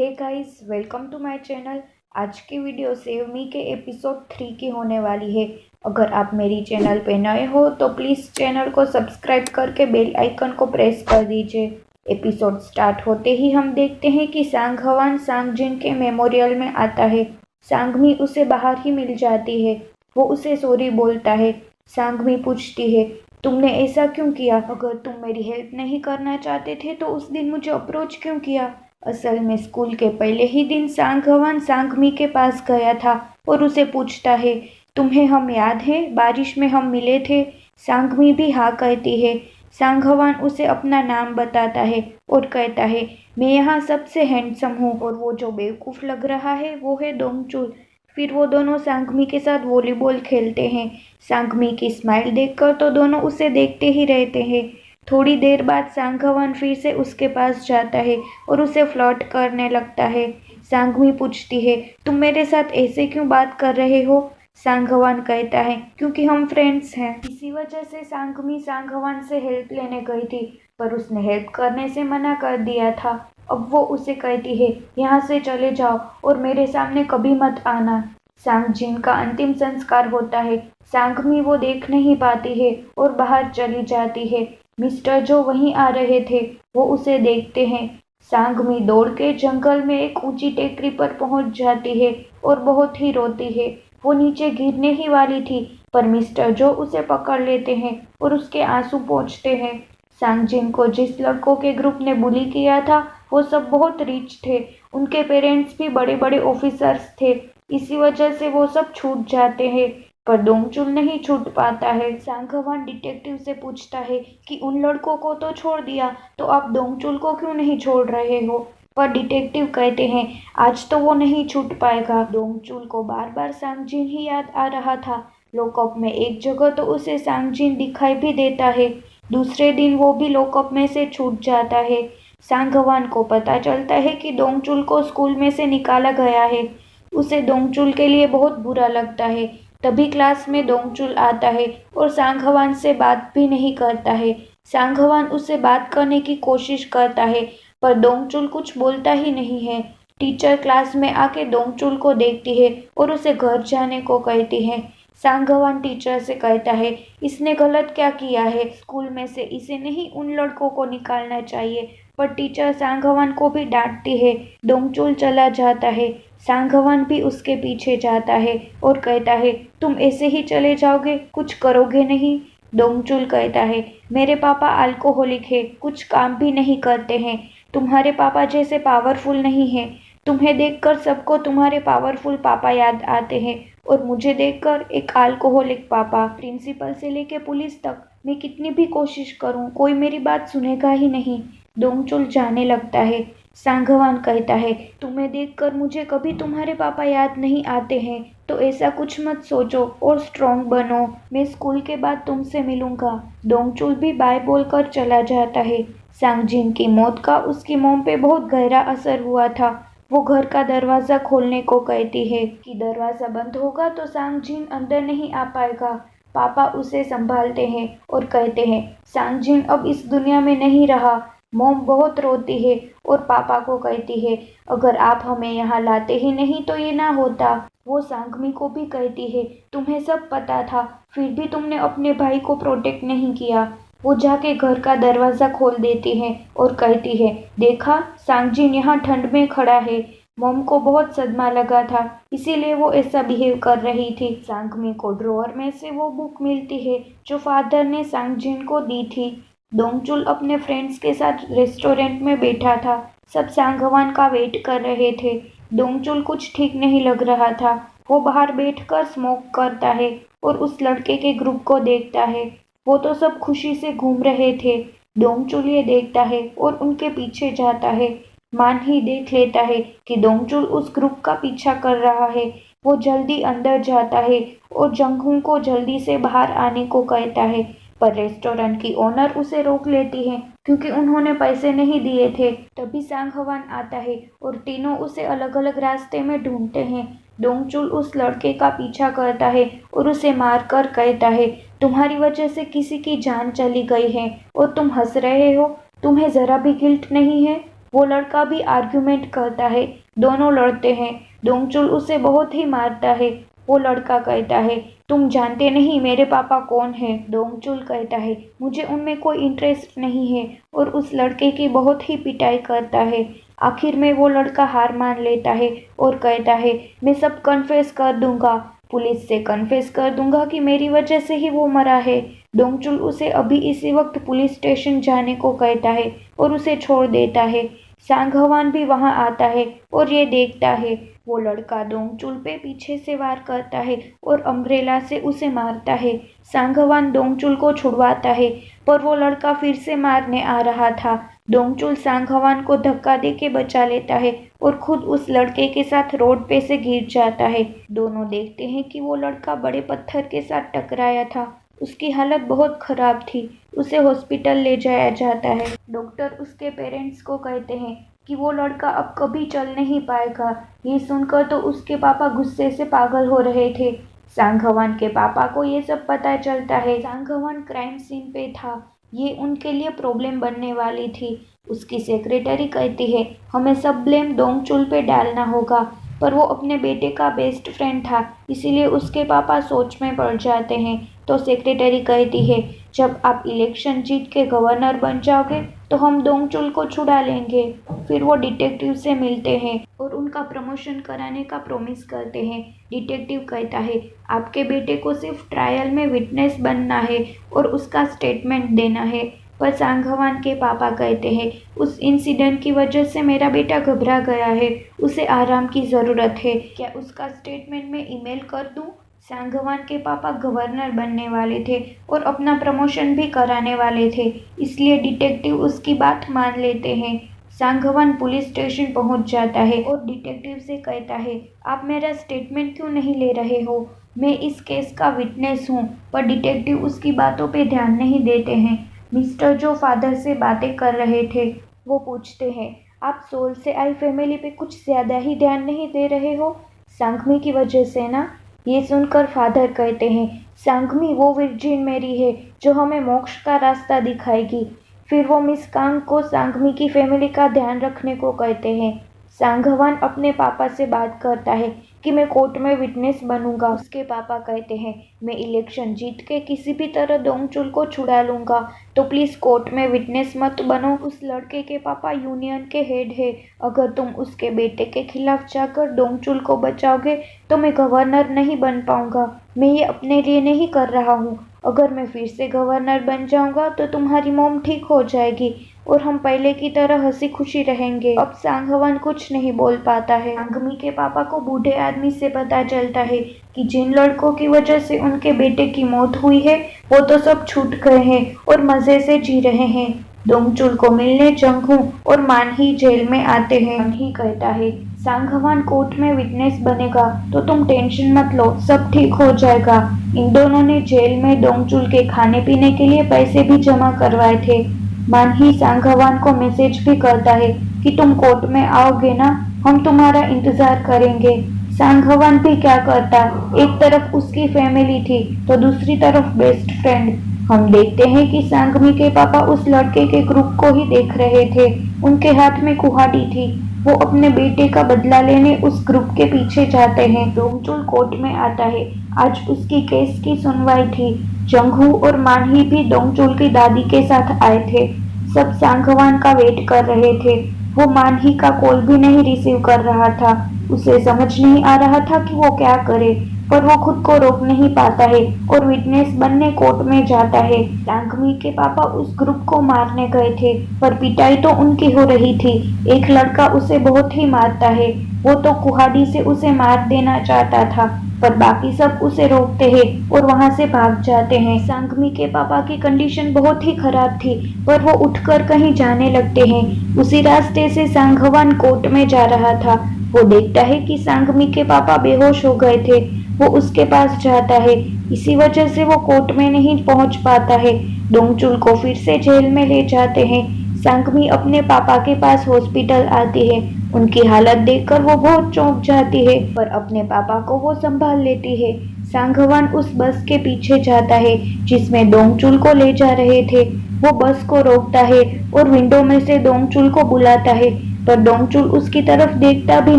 Hey guys, welcome to my channel. आज की video save me के एपिसोड 3 की होने वाली है। अगर आप मेरी चैनल पे नए हो तो प्लीज़ चैनल को सब्सक्राइब करके बेल आइकन को प्रेस कर दीजिए। एपिसोड स्टार्ट होते ही हम देखते हैं कि सांगहवान सांगजिन के मेमोरियल में आता है। सांगमी उसे बाहर ही मिल जाती है। वो उसे सॉरी बोलता है। सांगमी पूछती है, तुमने ऐसा क्यों किया? अगर तुम मेरी हेल्प नहीं करना चाहते थे तो उस दिन मुझे अप्रोच क्यों किया? असल में स्कूल के पहले ही दिन सांगहवान सांगमी के पास गया था और उसे पूछता है, तुम्हें हम याद है? बारिश में हम मिले थे। सांगमी भी हाँ कहती है। सांगहवान उसे अपना नाम बताता है और कहता है, मैं यहाँ सबसे हैंडसम हूँ और वो जो बेवकूफ़ लग रहा है वो है डोंगचुल। फिर वो दोनों सांगमी के साथ वॉलीबॉल खेलते हैं। सांगमी की स्माइल देखकर तो दोनों उसे देखते ही रहते हैं। थोड़ी देर बाद सांगहवान फिर से उसके पास जाता है और उसे फ्लर्ट करने लगता है। सांगमी पूछती है, तुम मेरे साथ ऐसे क्यों बात कर रहे हो? सांगहवान कहता है, क्योंकि हम फ्रेंड्स हैं। इसी वजह से सांगमी सांगहवान से हेल्प लेने गई थी, पर उसने हेल्प करने से मना कर दिया था। अब वो उसे कहती है, यहाँ से चले जाओ और मेरे सामने कभी मत आना। सांगजिन का अंतिम संस्कार होता है। सांगमी वो देख नहीं पाती है और बाहर चली जाती है। मिस्टर जो वहीं आ रहे थे, वो उसे देखते हैं। सांगमी दौड़ के जंगल में एक ऊंची टेकरी पर पहुंच जाती है और बहुत ही रोती है। वो नीचे गिरने ही वाली थी, पर मिस्टर जो उसे पकड़ लेते हैं और उसके आंसू पोंछते हैं। सांगजिन को जिस लड़कों के ग्रुप ने बुली किया था, वो सब बहुत रिच थे। उनके पेरेंट्स भी बड़े बड़े ऑफिसर्स थे। इसी वजह से वो सब छूट जाते हैं, पर डोंगचुल नहीं छूट पाता है। सांगहवान डिटेक्टिव से पूछता है कि उन लड़कों को तो छोड़ दिया, तो आप डोंगचुल को क्यों नहीं छोड़ रहे हो? पर डिटेक्टिव कहते हैं, आज तो वो नहीं छूट पाएगा। डोंगचुल को बार बार सांगजिन ही याद आ रहा था। लॉकअप में एक जगह तो उसे सांगजिन दिखाई भी देता है। दूसरे दिन वो भी लॉकअप में से छूट जाता है। सांगहवान को पता चलता है कि डोंगचुल को स्कूल में से निकाला गया है। उसे डोंगचुल के लिए बहुत बुरा लगता है। तभी क्लास में डोंगचुल आता है और सांगहवान से बात भी नहीं करता है। सांगहवान उससे बात करने की कोशिश करता है, पर डोंगचुल कुछ बोलता ही नहीं है। टीचर क्लास में आके डोंगचुल को देखती है और उसे घर जाने को कहती है। सांगहवान टीचर से कहता है, इसने गलत क्या किया है? स्कूल में से इसे नहीं, उन लड़कों को निकालना चाहिए। पर टीचर सांगहवान को भी डांटती है। डोंगचुल चला जाता है। सांगहवान भी उसके पीछे जाता है और कहता है, तुम ऐसे ही चले जाओगे, कुछ करोगे नहीं? डोंगचुल कहता है, मेरे पापा अल्कोहलिक है, कुछ काम भी नहीं करते हैं। तुम्हारे पापा जैसे पावरफुल नहीं है। तुम्हें देखकर सबको तुम्हारे पावरफुल पापा याद आते हैं और मुझे देखकर एक अल्कोहलिक पापा। प्रिंसिपल से लेके पुलिस तक मैं कितनी भी कोशिश करूं, कोई मेरी बात सुनेगा ही नहीं। डोंगचुल जाने लगता है। सांगहवान कहता है, तुम्हें देखकर मुझे कभी तुम्हारे पापा याद नहीं आते हैं, तो ऐसा कुछ मत सोचो और स्ट्रॉन्ग बनो। मैं स्कूल के बाद तुमसे मिलूंगा। डोंगचुल भी बाय बोलकर चला जाता है। सांगजिन की मौत का उसकी मॉम पे बहुत गहरा असर हुआ था। वो घर का दरवाज़ा खोलने को कहती है कि दरवाज़ा बंद होगा तो सांगजिन अंदर नहीं आ पाएगा। पापा उसे संभालते हैं और कहते हैं, सांगजिन अब इस दुनिया में नहीं रहा। मॉम बहुत रोती है और पापा को कहती है, अगर आप हमें यहाँ लाते ही नहीं तो ये ना होता। वो सांगमी को भी कहती है, तुम्हें सब पता था, फिर भी तुमने अपने भाई को प्रोटेक्ट नहीं किया। वो जाके घर का दरवाज़ा खोल देती है और कहती है, देखा, सांगजिन यहाँ ठंड में खड़ा है। मॉम को बहुत सदमा लगा था, इसीलिए वो ऐसा बिहेव कर रही थी। सांगमी को ड्रॉअर में से वो बुक मिलती है जो फादर ने सांगजिन को दी थी। डोंगचुल अपने फ्रेंड्स के साथ रेस्टोरेंट में बैठा था। सब सांगहवान का वेट कर रहे थे। डोंगचुल कुछ ठीक नहीं लग रहा था। वो बाहर बैठकर स्मोक करता है और उस लड़के के ग्रुप को देखता है। वो तो सब खुशी से घूम रहे थे। डोंगचुल ये देखता है और उनके पीछे जाता है। मान ही देख लेता है कि डोंगचुल उस ग्रुप का पीछा कर रहा है। वो जल्दी अंदर जाता है और जंगहू को जल्दी से बाहर आने को कहता है, पर रेस्टोरेंट की ओनर उसे रोक लेती है क्योंकि उन्होंने पैसे नहीं दिए थे। तभी सांगहवान आता है और तीनों उसे अलग अलग रास्ते में ढूंढते हैं। डोंगचुल उस लड़के का पीछा करता है और उसे मारकर कहता है, तुम्हारी वजह से किसी की जान चली गई है और तुम हंस रहे हो, तुम्हें ज़रा भी गिल्ट नहीं है? वो लड़का भी आर्ग्यूमेंट करता है, दोनों लड़ते हैं। डोंगचुल उसे बहुत ही मारता है। वो लड़का कहता है, तुम जानते नहीं मेरे पापा कौन है। डोंगचुल कहता है, मुझे उनमें कोई इंटरेस्ट नहीं है, और उस लड़के की बहुत ही पिटाई करता है। आखिर में वो लड़का हार मान लेता है और कहता है, मैं सब कन्फेस कर दूंगा, पुलिस से कन्फेस कर दूंगा कि मेरी वजह से ही वो मरा है। डोंगचुल उसे अभी इसी वक्त पुलिस स्टेशन जाने को कहता है और उसे छोड़ देता है। सांगहवान भी वहां आता है और ये देखता है। वो लड़का डोंगचुल पे पीछे से वार करता है और अम्ब्रेला से उसे मारता है। सांगहवान डोंगचुल को छुड़वाता है, पर वो लड़का फिर से मारने आ रहा था। डोंगचुल सांगहवान को धक्का देके बचा लेता है और खुद उस लड़के के साथ रोड पे से गिर जाता है। दोनों देखते हैं कि वो लड़का बड़े पत्थर के साथ टकराया था। उसकी हालत बहुत खराब थी। उसे हॉस्पिटल ले जाया जाता है। डॉक्टर उसके पेरेंट्स को कहते हैं कि वो लड़का अब कभी चल नहीं पाएगा। ये सुनकर तो उसके पापा गुस्से से पागल हो रहे थे। सांगहवान के पापा को ये सब पता चलता है। सांगहवान क्राइम सीन पे था। ये उनके लिए प्रॉब्लम बनने वाली थी। उसकी सेक्रेटरी कहती है, हमें सब ब्लेम डोंगचुल पे डालना होगा, पर वो अपने बेटे का बेस्ट फ्रेंड था, इसीलिए उसके पापा सोच में पड़ जाते हैं। तो सेक्रेटरी कहती है, जब आप इलेक्शन जीत के गवर्नर बन जाओगे तो हम डोंगचुल को छुड़ा लेंगे। फिर वो डिटेक्टिव से मिलते हैं और उनका प्रमोशन कराने का प्रॉमिस करते हैं। डिटेक्टिव कहता है, आपके बेटे को सिर्फ ट्रायल में विटनेस बनना है और उसका स्टेटमेंट देना है। पर सांगहवान के पापा कहते हैं, उस इंसिडेंट की वजह से मेरा बेटा घबरा गया है, उसे आराम की ज़रूरत है। क्या उसका स्टेटमेंट मैं ईमेल कर दूं? सांगहवान के पापा गवर्नर बनने वाले थे और अपना प्रमोशन भी कराने वाले थे, इसलिए डिटेक्टिव उसकी बात मान लेते हैं। सांगहवान पुलिस स्टेशन पहुंच जाता है और डिटेक्टिव से कहता है, आप मेरा स्टेटमेंट क्यों नहीं ले रहे हो? मैं इस केस का विटनेस हूँ। पर डिटेक्टिव उसकी बातों पे ध्यान नहीं देते हैं। मिस्टर जो फादर से बातें कर रहे थे, वो पूछते हैं, आप सोल से आई फैमिली पे कुछ ज़्यादा ही ध्यान नहीं दे रहे हो? सांगमी की वजह से ना? ये सुनकर फादर कहते हैं, सांगमी वो वर्जिन मेरी है जो हमें मोक्ष का रास्ता दिखाएगी। फिर वो मिस कांग को सांगमी की फैमिली का ध्यान रखने को कहते हैं। सांगहवान अपने पापा से बात करता है कि मैं कोर्ट में विटनेस बनूंगा। उसके पापा कहते हैं, मैं इलेक्शन जीत के किसी भी तरह डोंगचुल को छुड़ा लूंगा, तो प्लीज़ कोर्ट में विटनेस मत बनो। उस लड़के के पापा यूनियन के हेड है। अगर तुम उसके बेटे के खिलाफ जाकर डोंगचुल को बचाओगे तो मैं गवर्नर नहीं बन पाऊंगा। मैं ये अपने लिए नहीं कर रहा हूँ। अगर मैं फिर से गवर्नर बन जाऊंगा तो तुम्हारी मॉम ठीक हो जाएगी और हम पहले की तरह हंसी खुशी रहेंगे। अब सांगहवान कुछ नहीं बोल पाता है। सांगमी के पापा को बूढ़े आदमी से पता चलता है कि जिन लड़कों की वजह से उनके बेटे की मौत हुई है, वो तो सब छूट गए हैं और मजे से जी रहे हैं। डोंगचुल को मिलने जंगहू और मानही जेल में आते हैं। मानही कहता है, सांगहवान कोर्ट में विटनेस बनेगा तो तुम टेंशन मत लो, सब ठीक हो जाएगा। इन दोनों ने जेल में डोंगचुल के खाने पीने के लिए पैसे भी जमा करवाए थे। मानही सांगहवान को मैसेज भी करता है कि तुम कोर्ट में आओगे ना, हम तुम्हारा इंतजार करेंगे। सांगहवान भी क्या करता, एक तरफ उसकी फैमिली थी तो दूसरी तरफ बेस्ट फ्रेंड। हम देखते हैं कि सांगमी के पापा उस लड़के के ग्रुप को ही देख रहे थे। उनके हाथ में कुहाड़ी थी। वो अपने बेटे का बदला लेने उस ग्रुप के पीछे जाते हैं। डोंगचुल कोर्ट में आता है। आज उसकी केस की सुनवाई थी। जंगहू और मानही भी डोंगचुल की दादी के साथ आए थे। सब सांगहवान का वेट कर रहे थे। वो मानही का कॉल भी नहीं रिसीव कर रहा था। उसे समझ नहीं आ रहा था कि वो क्या करे, पर वो खुद को रोक नहीं पाता है और विटनेस बनने कोर्ट में जाता है। सांगमी के पापा उस ग्रुप को मारने गए थे, पर पिटाई तो उनकी हो रही थी। एक लड़का उसे बहुत ही मारता है। वो तो कुहाड़ी से उसे मार देना चाहता था, पर बाकी सब उसे रोकते हैं और वहां से भाग जाते हैं। सांगमी के पापा की कंडीशन बहुत ही खराब थी, पर वो उठकर कहीं जाने लगते हैं। उसी रास्ते से सांगहवान कोर्ट में जा रहा था। वो देखता है कि सांगमी के पापा बेहोश हो गए थे। वो उसके पास जाता है। इसी वजह से वो कोर्ट में नहीं पहुंच पाता है। डोंगचुल को फिर से जेल में ले जाते हैं। सांगमी अपने पापा के पास हॉस्पिटल आती है। उनकी हालत देखकर वो बहुत चौंक जाती है, पर अपने पापा को वो संभाल लेती है। सांगहवान उस बस के पीछे जाता है जिसमें डोंगचुल को ले जा रहे थे। वो बस को रोकता है और विंडो में से डोंगचुल को बुलाता है पर डोंगचुल उसकी तरफ देखता भी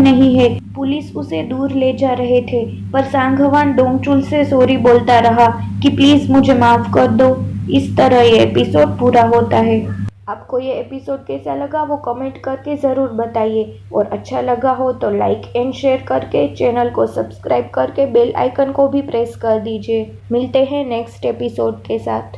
नहीं है। पुलिस उसे दूर ले जा रहे थे, पर सांगवान डोंगचुल से सॉरी बोलता रहा कि प्लीज मुझे माफ कर दो। इस तरह ये एपिसोड पूरा होता है। आपको ये एपिसोड कैसा लगा वो कमेंट करके ज़रूर बताइए, और अच्छा लगा हो तो लाइक एंड शेयर करके चैनल को सब्सक्राइब करके बेल आइकन को भी प्रेस कर दीजिए। मिलते हैं नेक्स्ट एपिसोड के साथ।